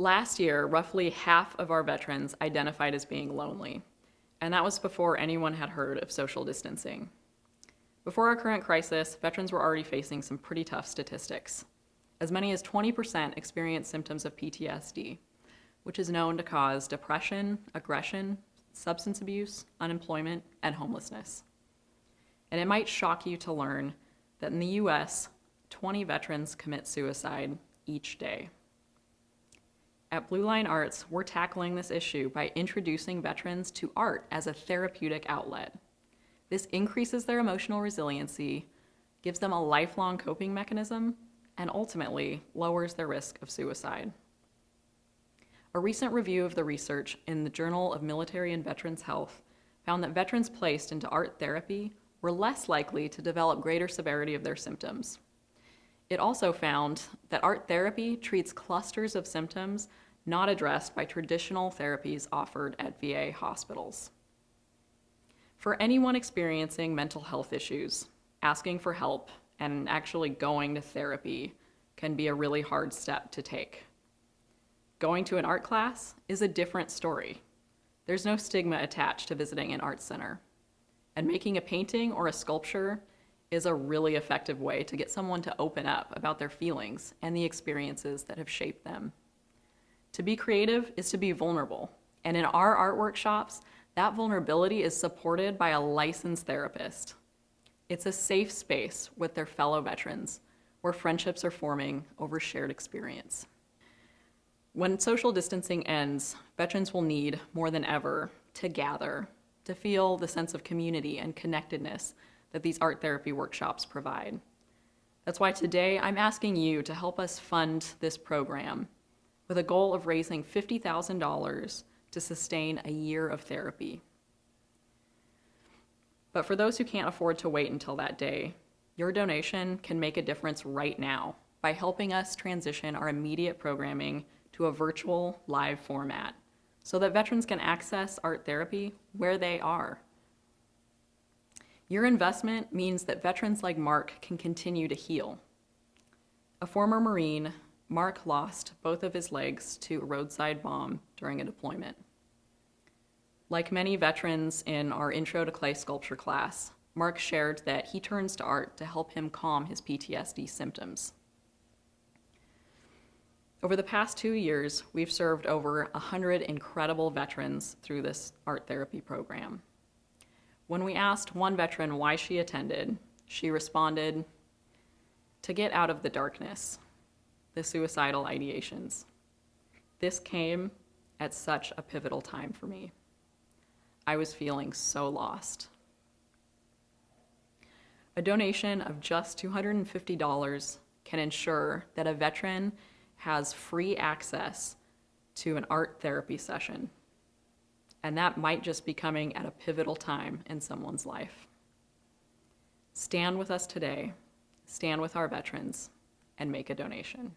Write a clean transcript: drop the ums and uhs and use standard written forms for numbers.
Last year, roughly half of our veterans identified as being lonely, and that was before anyone had heard of social distancing. Before our current crisis, veterans were already facing some pretty tough statistics. As many as 20% experienced symptoms of PTSD, which is known to cause depression, aggression, substance abuse, unemployment, and homelessness. And it might shock you to learn that in the US, 20 veterans commit suicide each day. At Blue Line Arts, we're tackling this issue by introducing veterans to art as a therapeutic outlet. This increases their emotional resiliency, gives them a lifelong coping mechanism, and ultimately lowers their risk of suicide. A recent review of the research in the Journal of Military and Veterans Health found that veterans placed into art therapy were less likely to develop greater severity of their symptoms. It also found that art therapy treats clusters of symptoms not addressed by traditional therapies offered at VA hospitals. For anyone experiencing mental health issues, asking for help and actually going to therapy can be a really hard step to take. Going to an art class is a different story. There's no stigma attached to visiting an art center. And making a painting or a sculpture is a really effective way to get someone to open up about their feelings and the experiences that have shaped them. To be creative is to be vulnerable, and in our art workshops, that vulnerability is supported by a licensed therapist. It's a safe space with their fellow veterans, where friendships are forming over shared experience. When social distancing ends, veterans will need more than ever to gather, to feel the sense of community and connectedness that these art therapy workshops provide. That's why today I'm asking you to help us fund this program with a goal of raising $50,000 to sustain a year of therapy. But for those who can't afford to wait until that day, your donation can make a difference right now by helping us transition our immediate programming to a virtual live format so that veterans can access art therapy where they are. Your investment means that veterans like Mark can continue to heal. A former Marine, Mark lost both of his legs to a roadside bomb during a deployment. Like many veterans in our Intro to Clay Sculpture class, Mark shared that he turns to art to help him calm his PTSD symptoms. Over the past 2 years, we've served over 100 incredible veterans through this art therapy program. When we asked one veteran why she attended, she responded, "To get out of the darkness, the suicidal ideations. This came at such a pivotal time for me. I was feeling so lost." A donation of just $250 can ensure that a veteran has free access to an art therapy session. And that might just be coming at a pivotal time in someone's life. Stand with us today, stand with our veterans, and make a donation.